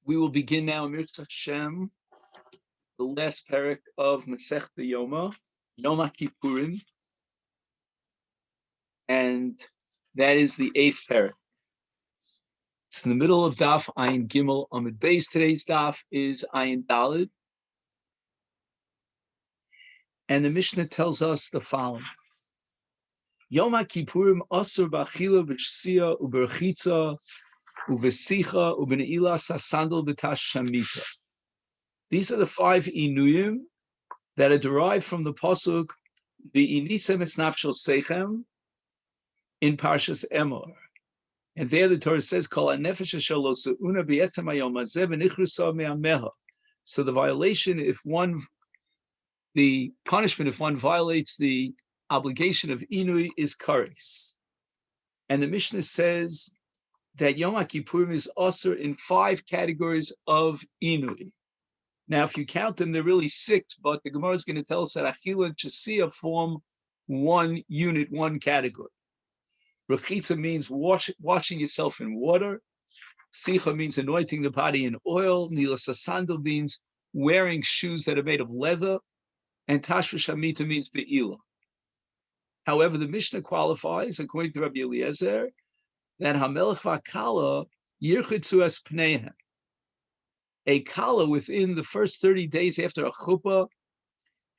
We will begin now, Mirza Hashem, the last parak of Masechet Yoma, Yoma Kippurim, and that is the 8th parak. It's in the middle of Daf Ayin Gimel Amid Beis. Today's Daf is Ayin Dalid, and the Mishnah tells us the following: Yoma Kippurim Asur B'Achila B'Shsia U'Berchitza U'Vesicha U'B'Neila Sasandal B'Tash Shamita. These are the 5 inuyim that are derived from the pasuk V'inisem es nafshel seichem in Parshas Emor. And there the Torah says, Kol ha'nefesh asher lo se'una b'yetzem hayom hazeh v'nichrusa me'ameha. So the violation, the punishment if one violates the obligation of inui is kares. And the Mishnah says that Yom Kippurim is also in 5 categories of inui. Now, if you count them, they're really 6, but the Gemara is going to tell us that Achila and Chasiya form one unit, one category. Rechitza means washing yourself in water. Sicha means anointing the body in oil. Nila Sasandal means wearing shoes that are made of leather. And Tashvish Hamita means Be'ila. However, the Mishnah qualifies, according to Rabbi Eliezer, that Hamelech V'Akala Yirchitzu Es Pneihem. A kala within the first 30 days after a chuppah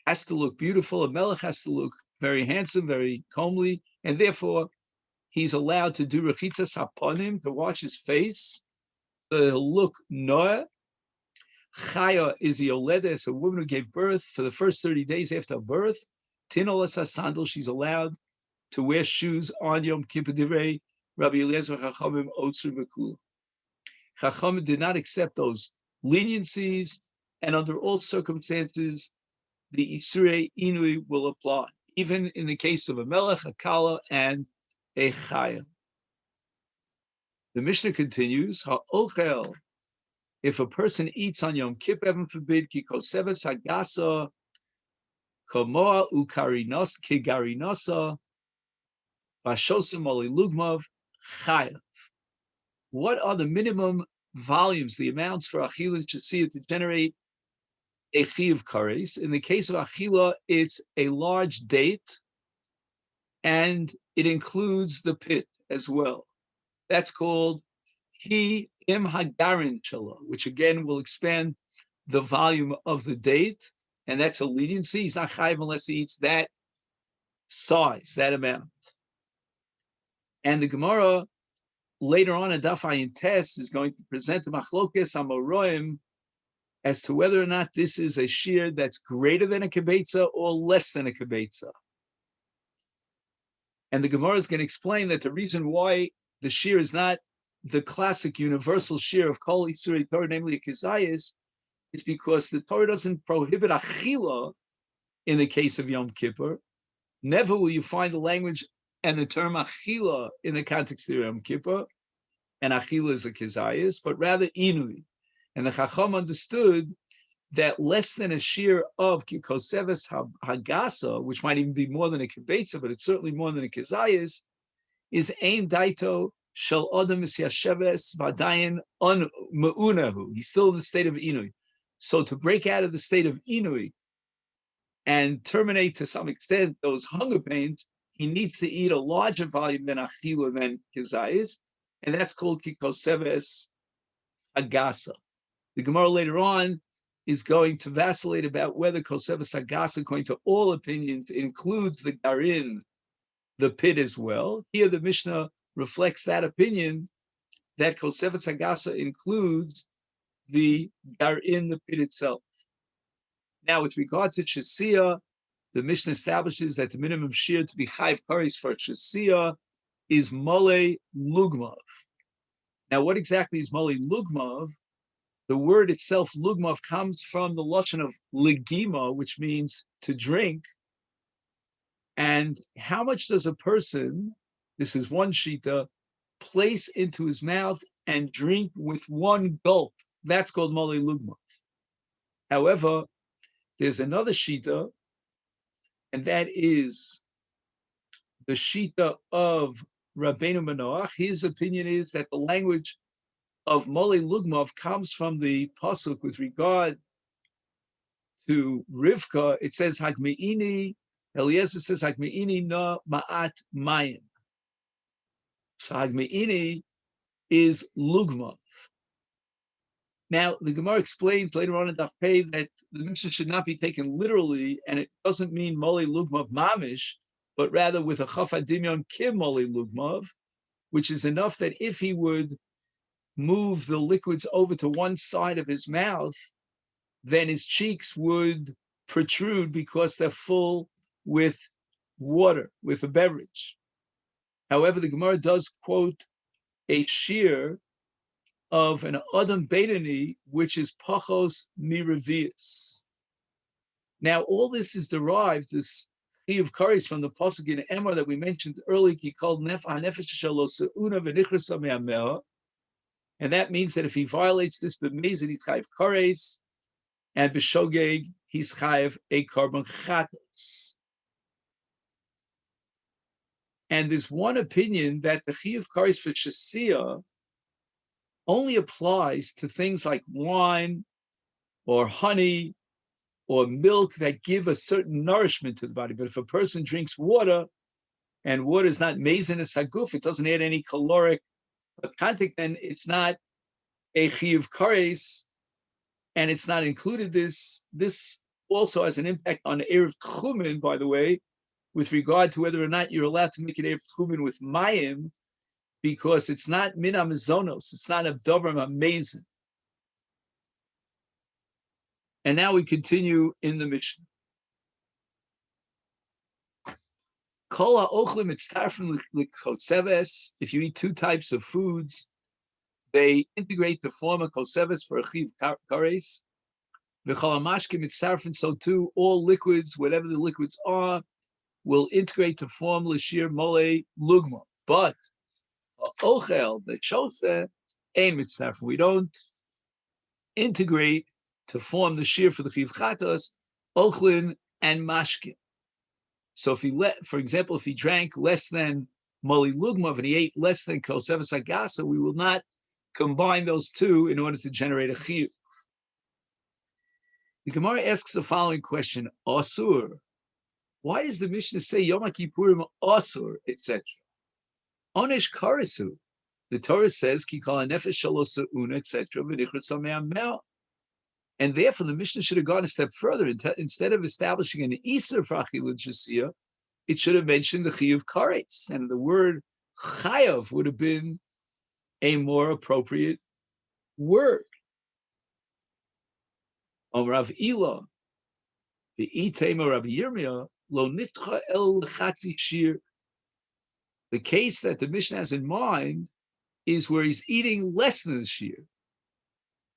has to look beautiful. A melech has to look very handsome, very comely, and therefore he's allowed to do rechitzas haponim, to wash his face, so he'll look noah. Chaya is the yoledes, a woman who gave birth for the first 30 days after birth. Tinolas sandal, she's allowed to wear shoes on Yom Kippur. Divrei Rabbi Eliezer Chachamim Otzur B'Kula. Chachamim did not accept those leniencies, and under all circumstances, the Isurei Inui will apply, even in the case of a Melech, a Kala, and a Chaya. The Mishnah continues, Ha'ochel, if a person eats on Yom Kippur, heaven forbid, Ki kosevet sagasa, Komoa Kigarinosa, Vashosim Oli Lugmav, Chayav. What are the minimum volumes, the amounts for Achila and Chasiya to generate a Chiv Kares? In the case of Achila, it's a large date, and it includes the pit as well. That's called Hi Im Hagarin Chala, which again will expand the volume of the date, and that's a leniency. He's not Chayiv unless he eats that size, that amount. And the Gemara later on in Daf Ayin Tes is going to present the Machlokes Amoroim as to whether or not this is a shear that's greater than a kibetza or less than a kibetza. And the Gemara is going to explain that the reason why the shear is not the classic universal shear of Kol Isurei Torah, namely a Kizayis, is because the Torah doesn't prohibit Achila in the case of Yom Kippur. Never will you find the language and the term Achila in the context of Yom Kippur, and Achila is a Kizayis, but rather Inui. And the Chacham understood that less than a shear of Koseves Hagasa, which might even be more than a Kibetza, but it's certainly more than a Kizayis, is Ein Daito Shel Odom Yasheves Vadayin On Meunahu. He's still in the state of Inui. So to break out of the state of Inui and terminate to some extent those hunger pains, he needs to eat a larger volume than Achila than Kizayis, and that's called Kikoseves Agasa. The Gemara later on is going to vacillate about whether Koseves Agasa, according to all opinions, includes the Garin, the pit as well. Here the Mishnah reflects that opinion that Koseves Agasa includes the Garin, the pit itself. Now, with regard to Chasiya, the Mishnah establishes that the minimum shear to be Chayiv Kares for Chasiya is Mole Lugmav. Now, what exactly is Mole Lugmav? The word itself, Lugmav, comes from the lashon of Legima, which means to drink. And how much does a person, this is one shita, place into his mouth and drink with one gulp? That's called Mole Lugmav. However, there's another shita, and that is the shita of Rabbeinu Manoach. His opinion is that the language of Mole Lugmov comes from the pasuk with regard to Rivka. It says Hagmeini. Eliezer says Hagmeini na ma'at mayim. So Hagmeini is Lugmov. Now, the Gemara explains later on in Daf Pei that the Mishnah should not be taken literally, and it doesn't mean Mole Lugmav Mamish, but rather with a Chaf Adimyon Kim Mole Lugmav, which is enough that if he would move the liquids over to one side of his mouth, then his cheeks would protrude because they're full with water, with a beverage. However, the Gemara does quote a shear of an Adam Beitani, which is Pachos Miravius. Now, all this is derived, this Chiyuv Kares, from the Pasuk in Emor that we mentioned earlier, he called Nefesh Shelo Se'una V'Nichrasa Me'ameh, and that means that if he violates this B'mezid, he's Chayiv Kares, and B'Shogeg, he's Chayiv a Karban Chatos. And there's one opinion that the Chiyuv Kares for Shasiyah only applies to things like wine or honey or milk that give a certain nourishment to the body. But if a person drinks water, and water is not mezinus haguf, it doesn't add any caloric content, then it's not a chiyuv kares, and it's not included. This also has an impact on erev tchumen, by the way, with regard to whether or not you're allowed to make an erev tchumen with mayim, because it's not min amazonos, it's not a davar amazing. And now we continue in the Mishnah. Kol ha'ochlim mitztarfen l'kotzeves. If you eat two types of foods, they integrate to form a kotzeves for a chiv kares. V'chol ha'mashke mitztarfen, so too all liquids, whatever the liquids are, will integrate to form l'shir mole lugma. But ochel, the chose, ein mitztarfen. We don't integrate to form the shear for the chiv chatos, ochlin and mashkin. So if he for example, if he drank less than moli lugmav and he ate less than kol seves agasa, we will not combine those two in order to generate a chiyuv. The Gemara asks the following question: Asur. Why does the Mishnah say Yom Kippurim Asur, etc.? Onesh karasu. The Torah says ki kol nefesh shelo se'una, etc. v'nichrutza me'amel. And therefore, the Mishnah should have gone a step further. Instead of establishing an Iser for Achilul Shasiyah, it should have mentioned the Chiyuv Kares. And the word Chayav would have been a more appropriate word. Rav Ila, the Itema Rav Yirmiyah, Lo Nitcha El Chatzi Shir. The case that the Mishnah has in mind is where he's eating less than the Shir.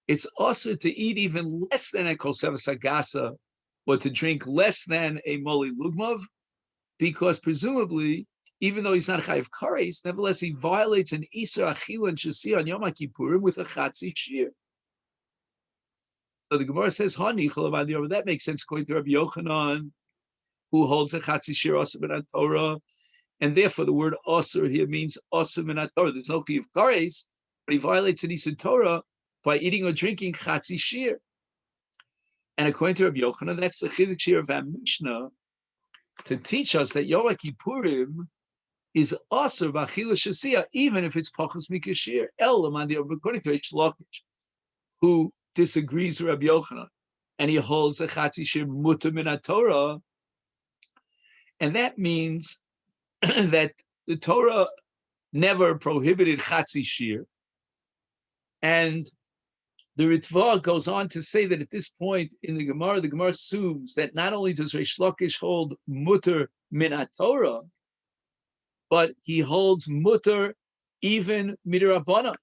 It's also to eat even less than a kol seves agasa, or to drink less than a moli lugmav, because presumably, even though he's not chayiv kares, nevertheless he violates an iser achila and shasiyah on Yom Kippurim with a chatzi shir. So the Gemara says, "Hani chalavadi." That makes sense according to Rabbi Yochanan, who holds a chatzi shir asur min Torah, and therefore the word asur here means asur min Torah. There's no chayiv kares, but he violates an iser Torah by eating or drinking chatzi shir. And according to Rabbi Yochanan, that's the chiddush shir of our Mishnah to teach us that Yom Kippurim is asur b'achila shasiyah, even if it's pachas mikashir. According to Reish Lakish, who disagrees with Rabbi Yochanan, and he holds the chatzi shir mutar min Torah, and that means that the Torah never prohibited chatzi shir, and the Ritva goes on to say that at this point in the Gemara assumes that not only does Reish Lakish hold mutar min Torah, but he holds mutar even midrabanan.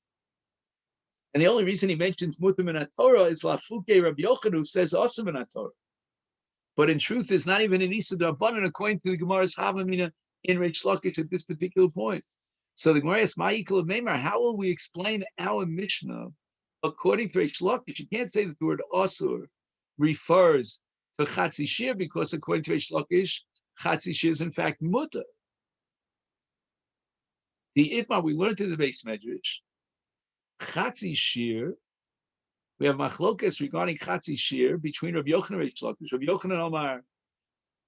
And the only reason he mentions mutar min Torah is lafuke Rabbi Yochanan, who says asur min Torah. But in truth, there's not even an Issa D'Rabbanan according to the Gemara's Havamina in Reish Lakish at this particular point. So the Gemara asks, Ma'ikal Meimar, how will we explain our Mishnah? According to Reish Lakish, you can't say that the word asur refers to chatzi shir, because according to Reish Lakish, chatzi shir is in fact mutar. The Itmar we learned in the base medrash, Chatzi shir, we have machlokas regarding Chatzi shir between Rabbi Yochanan and Reish Lakish. Rabbi Yochanan Omar,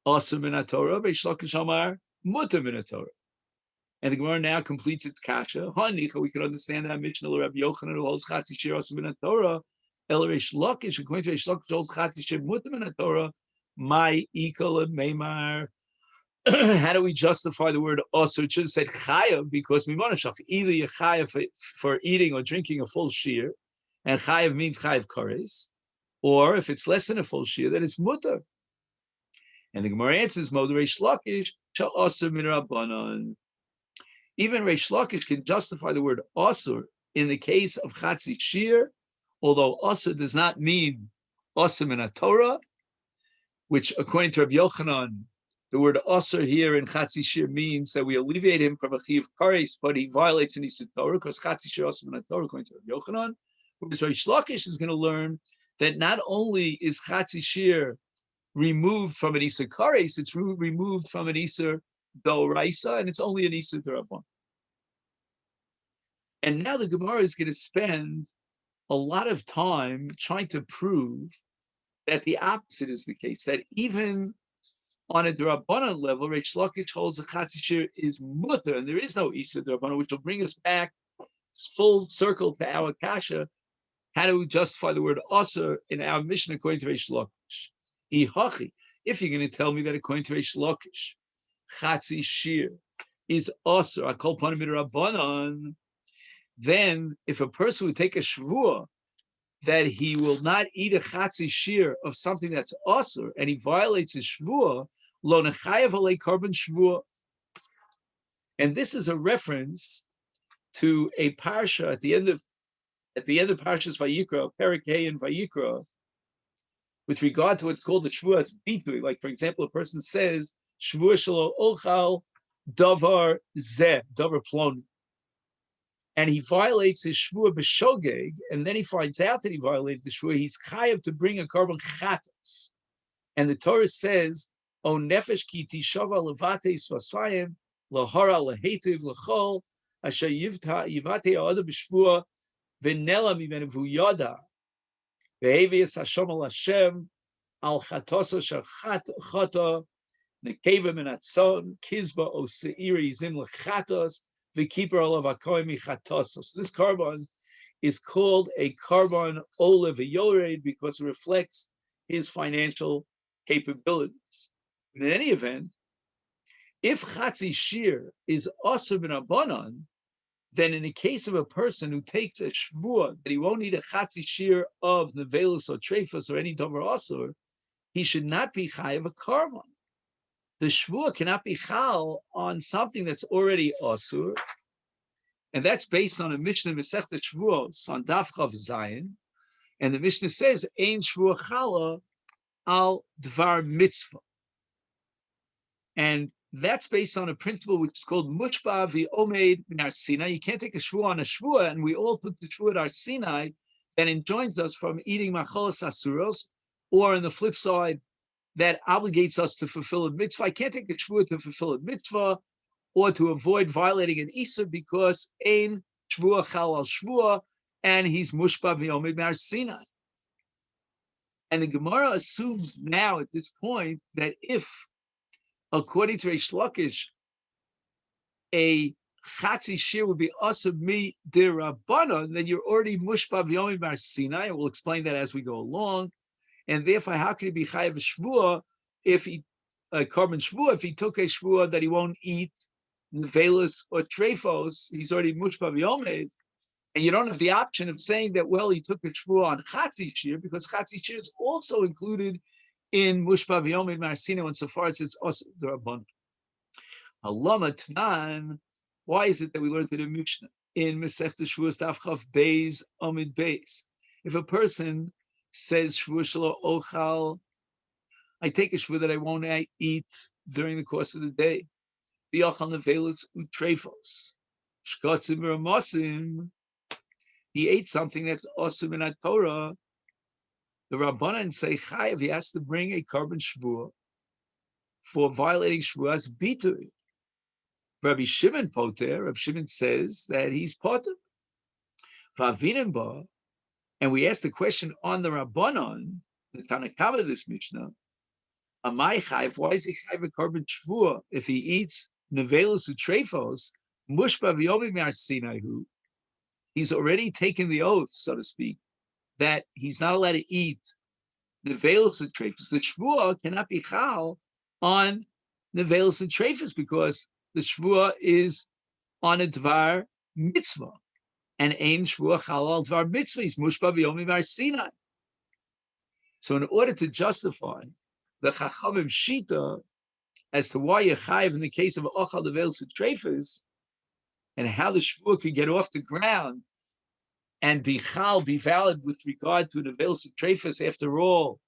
Asur min haTorah, Reish Lakish Omar, Mutar min haTorah. And the Gemara now completes its kasha. Hanicha, we can understand that Mishnah Rabbi Yochanan who holds Chatzi shir Asur min haTorah, El Reish Lakish, according to Reish Lakish, holds Chatzi shir Mutar min haTorah, my ikal meimar. How do we justify the word osur? It should have said chayav because mimonashach. Either you're chayav for eating or drinking a full shir, and chayav means chayav kares, or if it's less than a full shir, then it's mutar. And the Gemara answers, Mod Reish Lakish shall osur min rabbanon. Even Reish Lakish can justify the word osur in the case of chatzi shir, although osur does not mean osur min Torah, which according to Rabbi Yochanan, the word osur here in Chatzi Shir means that we alleviate him from a chiv kares, but he violates an Isur Torah because Chatzi Shir osur min Torah according to Rabbi Yochanan. Whereas Reish Lakish is going to learn that not only is Chatzi Shir removed from an Isur kares, it's removed from an Isur Doraisa, and it's only an Isur D'Rabbanan. And now the Gemara is going to spend a lot of time trying to prove that the opposite is the case, that even on a D'Rabbanan level, Reish Lakish holds a Chatzi Shir is mutter, and there is no Isur D'Rabbanan, which will bring us back full circle to our kasha. How do we justify the word osur in our mission according to Reish Lakish? If you're going to tell me that according to Reish Lakish, Chatzi Shir is osur, I call upon D'Rabbanan, then if a person would take a shvuah that he will not eat a chatzi shir of something that's osur, and he violates his shvuah, lo nechayev alei karban shvuah. And this is a reference to a parsha at the end of Parshas Vayikra, Perek Hey in Vayikra, with regard to what's called the shvuah's bitui. Like for example, a person says shvuah shelo ochal davar zeh, davar ploni, and he violates his shvuah b'shogeg, and then he finds out that he violated the shvuah, he's chayav to bring a korban chatas. And the Torah says, "O nefesh ki tishava levates vasvayim lahara lehetiv lechol asher yivate ha'ada b'shvuah v'nela mimenu v'yada v'hevias Hashem al Hashem al chatosa shar chata nekeva min atzon kizba o seiri zim lechatos." The keeper of akoimi chatosos. This carbon is called a carbon olive yored because it reflects his financial capabilities. In any event, if chatzi shir is osur bin abanon, then in the case of a person who takes a shvuah that he won't eat a chatzi shir of nevelus or trefus or any davar osur, he should not be chayav a carbon. The shvuah cannot be chal on something that's already osur, and that's based on a Mishnah Masechet Shvuos on Daf Chav Zayin, and the Mishnah says ein shvuah chala al dvar mitzvah, and that's based on a principle which is called mushba v'omed min Har Sinai. You can't take a shvuah on a shvuah, and we all took the shvuah at Har Sinai that enjoins us from eating macholas asuros, or on the flip side, that obligates us to fulfill a mitzvah. I can't take a shvuah to fulfill a mitzvah or to avoid violating an Isur because ein shvuah chal al shvuah, and he's mushba v'yomed min Har Sinai. And the Gemara assumes now at this point that if, according to Reish Lakish, a chatzi shir would be asur mi d'Rabbanan, then you're already mushba v'yomed min Har Sinai. We'll explain that as we go along. And therefore, how can he be chayav shvuah if he carbon shvuah if he took a shvuah that he won't eat nevelus or trefos? He's already mushba v'yomed, and you don't have the option of saying that. Well, he took a shvuah on chatzi shir because chatzi shir is also included in mushba v'yomed min Har Sinai, insofar as it's also d'Rabbanan. Halama Tanan. Why is it that we learned in the Mishnah in Masechet Shvuos Daf Chav Beis Amid Beis? If a person says shvuah shelo ochal, I take a shvuah that I won't eat during the course of the day. V'yochal nevelus utrefos shkotzim v'ramosim. He ate something that's osur min Torah. The Rabbanan say chayav. He has to bring a carbon shvuah for violating shvuah's bitui. Rabbi Shimon poter. Rabbi Shimon says that he's poter. Vavinimba, and we asked the question on the Rabbanon, the Tanakama of this Mishnah, Amai Chayv, why is he Chayv a carbon shvua if he eats nevelos utrefos, mushba v'yomi me'arsinahu? He's already taken the oath, so to speak, that he's not allowed to eat nevelos utrefos. The shvua cannot be chal on nevelos utrefos because the shvua is on a dvar mitzvah, and aim shvua chal al dvar mitzvah is mushba v'yomi me'arsinai. So, in order to justify the Chachamim Shita as to why you're chayiv in the case of Ochal Nevelos Utrefos, and how the Shvuah could get off the ground and be valid with regard to the Nevelos Utrefos, after all,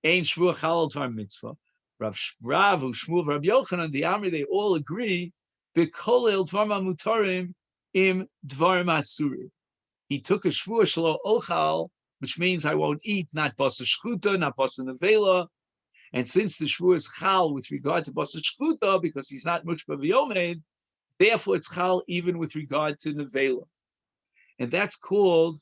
Ein Shvuah Chal Dvar Mitzvah. Rav Shmuel, Rav Yochanan, the Amri, they all agree, B'kolel Dvar Mutarim im Dvarim Asurim. He took a Shvuah Shelo Ochal, which means I won't eat, not Basa Shchuta, not Basa Nevela. And since the Shvuah is Chal with regard to Basa Shchuta, because he's not Mushba V'yomed, therefore it's Chal even with regard to Nevela. And that's called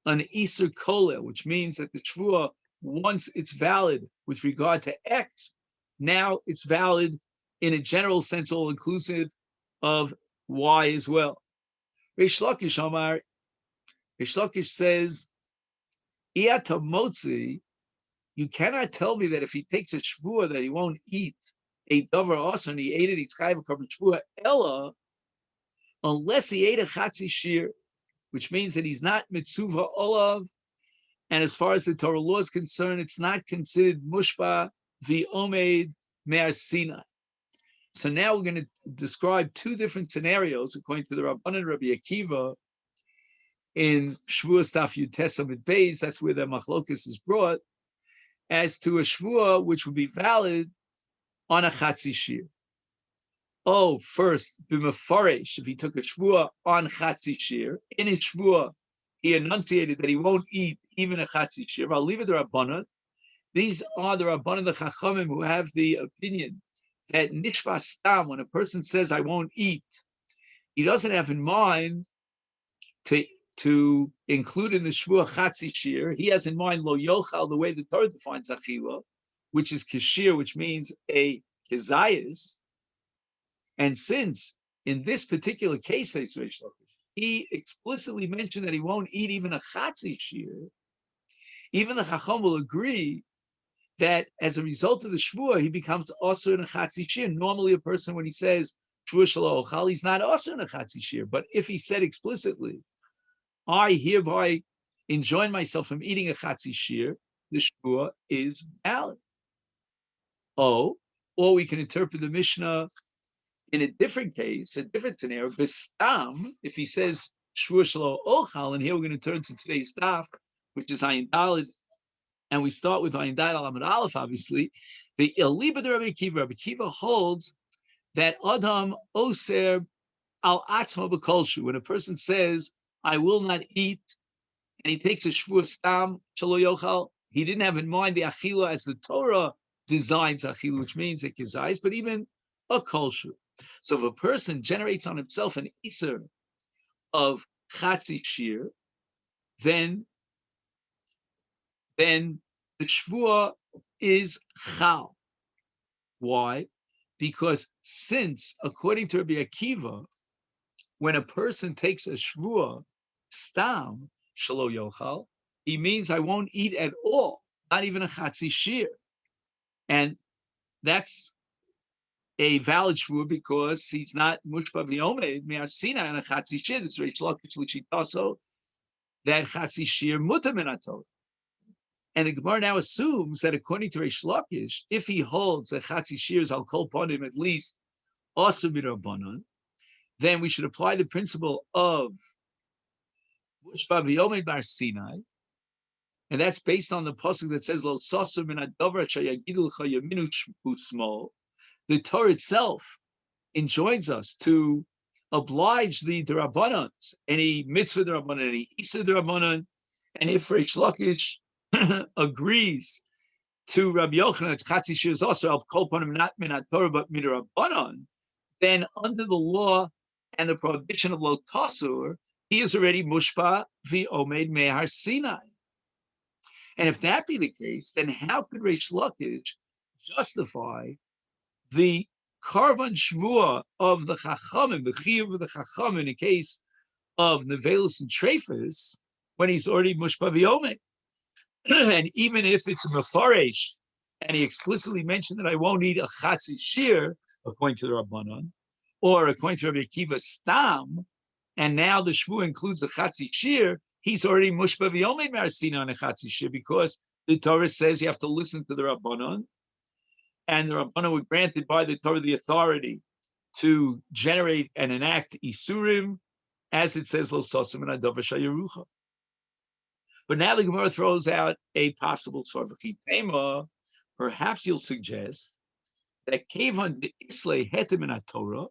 an Iser Kolel, which means that the Shvuah, once it's valid with regard to X, now it's valid in a general sense, all inclusive of Y as well. Reish Lakish Amar, Reish Lakish says, Iyata Motzi, you cannot tell me that if he takes a shvuah that he won't eat a davar also and he ate it, he's chayav a carbon shvuah ella, unless he ate a chatzi shir, which means that he's not mitzuva olav, and as far as the Torah law is concerned, it's not considered mushba the omed me'ar Sinai. So now we're going to describe two different scenarios according to the Rabbanan Rabbi Akiva in Shvuah Staf Yud Amid Beis. That's where the machlokus is brought, as to a shvuah which would be valid on a chatzi shir. Oh, first, b'mefaresh, if he took a shvuah on chatzi shir, in his shvuah, he enunciated that he won't eat even a chatzi shir. I'll leave it to Rabbanan. These are the Rabbanan, the Chachamim, who have the opinion that nishva stam, when a person says, I won't eat, he doesn't have in mind to include in the shvuah chatzi shir. He has in mind lo yochal, the way the Torah defines achila, which is kishir, which means a kezayis. And since in this particular case, he explicitly mentioned that he won't eat even a chatzi shir, even the chacham will agree that as a result of the shvuah, he becomes also in a chatzi shir. Normally, a person, when he says shvuah shelo ochal, he's not also in a chatzi shir. But if he said explicitly, I hereby enjoin myself from eating a chatzi shir, the shvuah is valid. Oh, or we can interpret the Mishnah in a different case, a different scenario. Bistam, if he says shvuah shelo ochal, and here we're going to turn to today's daf, which is Ayin Daled, and we start with Ayin Daled Amud Aleph, obviously. The Eliba de Rabbi Akiva holds that Adam Oser al Atzma b'kolshu, when a person says, I will not eat, and he takes a shvuah stam shelo yochal, he didn't have in mind the achila as the Torah designs achila, which means a kizayis, but even a kolshu. So if a person generates on himself an iser of chatzi shir, then the shvuah is chal. Why? Because since, according to Rabbi Akiva, when a person takes a shvuah stam shelo yochal, he means I won't eat at all, not even a chatzi shir, and that's a valid shvuah because he's not mushba v'yomed me'ar Sinai and a chatzi shir. It's Reish Lakish l'shitaso that chatzi shir mutar min haTorah. And the Gemara now assumes that according to Reish Lakish, if he holds that chatzi shir is al kol panim at least also b'Rabbanan, then we should apply the principle of mushba v'yomed me'ar Sinai, and that's based on the pasuk that says lo sasu min hadavar shayagidu l'cha yaminu u'smol. The Torah itself enjoins us to oblige the D'Rabbanans, any mitzvah D'Rabbanan, any Isa D'Rabbanan, and if Reish Lakish agrees to Rabbi Yochanan, Chatzi Shir is also al kol panim not min haTorah but min D'Rabbanan, then under the law and the prohibition of lo tasur, he is already mushpa v'omed mehar Sinai. And if that be the case, then how could Reish Lakish justify the carbon shvua of the chachamim, the chiyuv of the chachamim in the case of nevelus and trefus, when he's already mushpa v'omed? And even if it's a mefaresh, and he explicitly mentioned that I won't eat a chatzi shir, according to the Rabbanon, or according to Rabbi Akiva Stam, and now the shvu includes the chatzi shir, he's already mushba v'yomed marasina on a chatzi shir, because the Torah says you have to listen to the Rabbanon, and the Rabbanon were granted by the Torah the authority to generate and enact isurim, as it says lo sosim and adova shayerucha. But now the Gemara throws out a possible sort of tema. Perhaps you'll suggest that kevan de isle hetem in a Torah,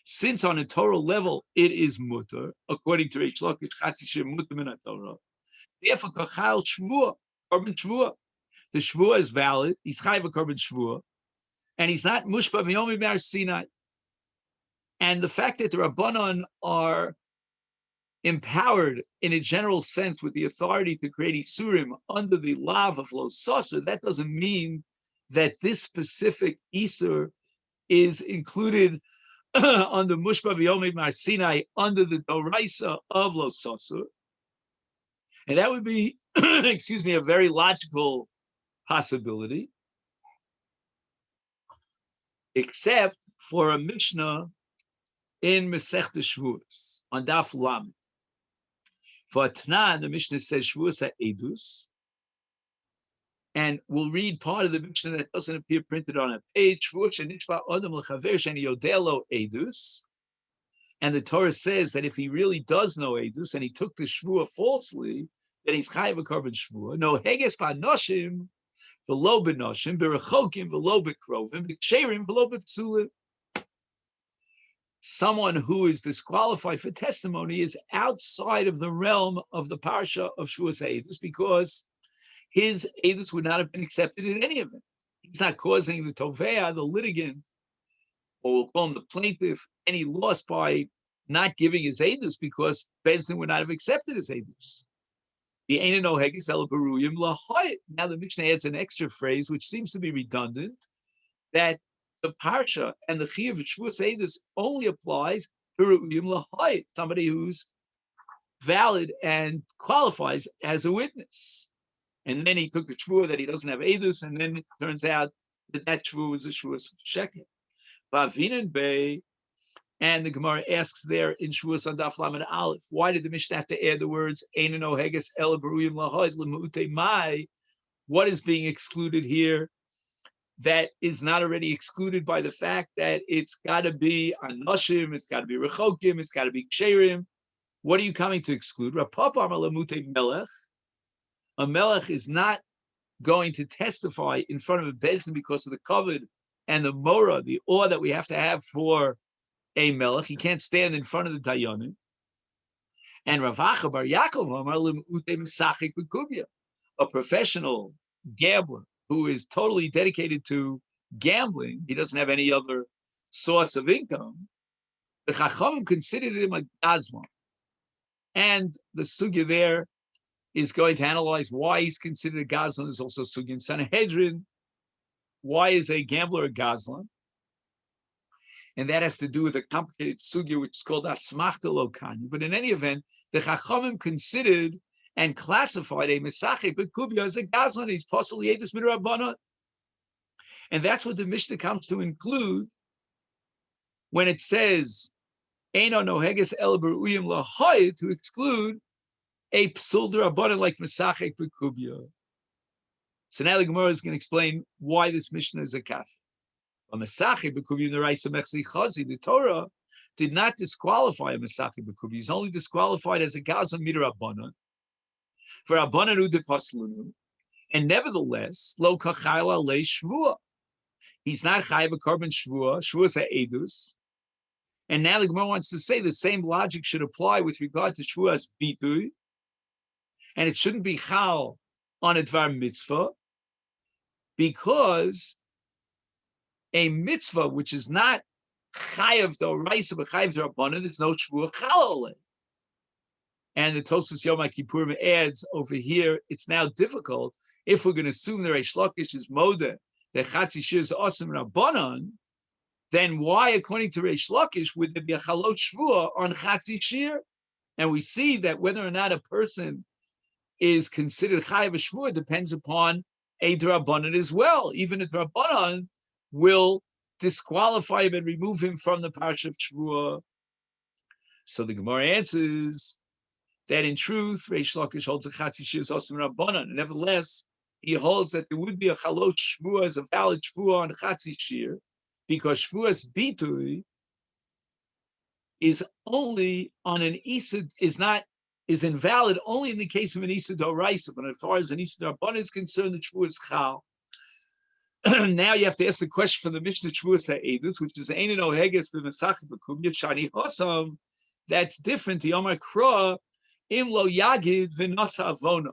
since on a Torah level it is mutter, according to Reish Lakish, chatzi shir mutter min Torah. Therefore, kachal shvua, korban shvua. The shvua is valid. He's chayv a korban shvua, and he's not mushpa v'yomi mar Sinai. And the fact that the Rabbanon are empowered in a general sense with the authority to create isurim under the lav of lo saser, that doesn't mean that this specific isur is included under mushpa v'yomed mar Sinai under the doraisa of lo saser, and that would be, excuse me, a very logical possibility, except for a Mishnah in Masechet Shavuos on Daf Lam. For Tanan, the Mishnah says Shavuos Edus, and we'll read part of the Mishnah that doesn't appear printed on a page. Shavuos Nishba Adam L'Chaver Sheni Yodelo Edus, and the Torah says that if he really does know Edus and he took the Shavuos falsely, then he's chayav a korban Shavuos. No heges ba'noshim v'lo b'noshim b'rechokim v'lo b'krovim b'ksherim v'lo b'psulim. Someone who is disqualified for testimony is outside of the realm of the parsha of Shavuos Edus, because his Edus would not have been accepted in any event. He's not causing the tovea, the litigant, or we'll call him the plaintiff, any loss by not giving his Edus, because Beis Din would not have accepted his Edus. The Now the Mishnah adds an extra phrase, which seems to be redundant, that the parsha and the chiyuv of Shavuos Edus only applies to Ruyim Lahayit, somebody who's valid and qualifies as a witness. And then he took the shvuah that he doesn't have Edus, and then it turns out that that shvuah was a shvuah sheker. Bavinin Bey, and the Gemara asks there in Shavuos on Daf Lamed Aleph, why did the Mishnah have to add the words Ein Oheges El Beruyim Lahayit L'Mu'utei Mai? What is being excluded here that is not already excluded by the fact that it's got to be Anoshim, it's got to be Rechokim, it's got to be Ksherim? What are you coming to exclude? Rapapa L'Mu'utei Melech. A Melech is not going to testify in front of a Beis Din because of the kavod and the mora, the awe that we have to have for a Melech. He can't stand in front of the Dayanim. And Rav Acha Bar Yaakov Amar L'Mu'utei Masechet B'Kubya, a professional gambler who is totally dedicated to gambling. He doesn't have any other source of income. The Chachamim considered him a gazlan. And the sugya there is going to analyze why he's considered a gazlan. There's also sugya in Sanhedrin. Why is a gambler a gazlan? And that has to do with a complicated sugya, which is called asmachta lo kanya. But in any event, the Chachamim considered and classified a Masechet B'Kubya as a gazlan. He's possibly Edus Midrabanan. And that's what the Mishnah comes to include when it says, Eino noheges el beruyim lahayit, to exclude a psul d'Rabbanan like Masechet B'Kubya. So now the Gemara is going to explain why this Mishnah is a kaf. A Masechet B'Kubya in the Raisa Mechzi Chazi, the Torah did not disqualify a Masechet B'Kubya. He's only disqualified as a gazlan midrabanan. For Rabbanan Ude Paslunu, and nevertheless, lo kachayla le shvua. He's not chayav a korban shvua, shvuas ha'edus. And now the Gemara wants to say the same logic should apply with regard to shvuas bitui, and it shouldn't be chal on a dvar mitzvah, because a mitzvah which is not chayav d'oraisa but chayav d'Rabbanan, there's no shvua chal alei. And the Tosfos Yom Kippurim adds over here, it's now difficult if we're going to assume the Reish Lakish is Moda, that Chatzi Shir is Osam Rabbanon, then why, according to Reish Lakish, would there be a Chalot Shvua on Chatzi Shir? And we see that whether or not a person is considered Chayav Shvua depends upon a Drabanan as well. Even a Drabanan will disqualify him and remove him from the Parsha of Shvua. So the Gemara answers that in truth, Reish Lakish holds a Chatzi Shir is Osam Rabbanan. Nevertheless, he holds that there would be a Chalot Shvua as a valid Shvua on Chatzi Shir, because Shvuas Bitui is only on an Isa, is invalid only in the case of an Isa Doraisa, but as far as an Isa Darban is concerned, the Shvuas Chal. Now you have to ask the question from the Mishnah Shvuas HaEdut, which is Ein Oheges b'Masechet b'Kumya Shani Hosam. That's different. The Yoma Kra Im Lo Yagid v'Nasa Avona,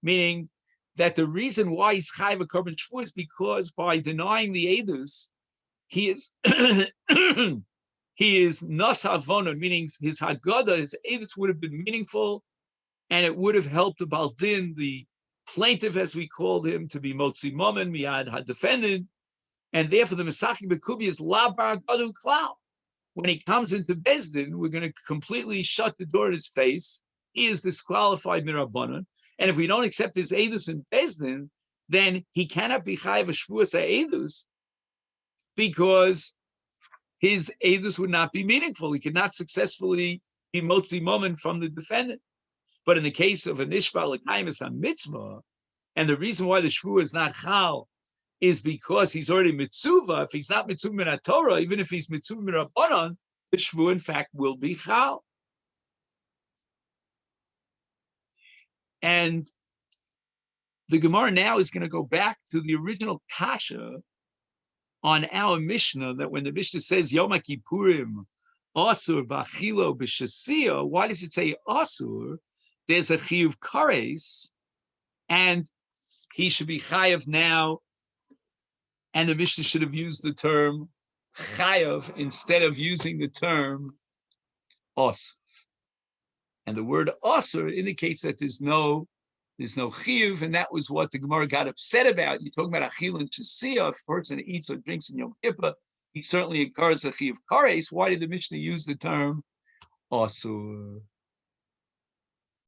meaning that the reason why he's Chayv a Korban Shvuah is because by denying the Edus, he is he is nas havona, meaning his haggadah, his edus would have been meaningful, and it would have helped the baldin, the plaintiff, as we called him, to be motzi momen miyad had-defendant, and therefore the Masechet b'Kubi is labar gadu klal. When he comes into Bezdin, we're going to completely shut the door in his face. He is disqualified mirabanan, and if we don't accept his edus in Bezdin, then he cannot be chayav shvuas edus, because his edus would not be meaningful. He could not successfully be motzi momen from the defendant. But in the case of an ishbal l'kaimis mitzvah, and the reason why the shvuah is not chal is because he's already mitzuva. If he's not mitzuva min Torah, even if he's mitzuva min Rabbanon, the shvuah in fact will be chal. And the Gemara now is going to go back to the original kasha on our Mishnah, that when the Mishnah says Yom Kippurim Asur B'Achilo B'Shasiya, why does it say Asur? There's a Chiyuv Kares, and he should be Chayav now, and the Mishnah should have used the term Chayav instead of using the term Asur. And the word Asur indicates that there's no chiyuv, and that was what the Gemara got upset about. You're talking about achil and shasiya. If a person eats or drinks in Yom Kippur, he certainly incurs a chiyuv kares. Why did the Mishnah use the term asur?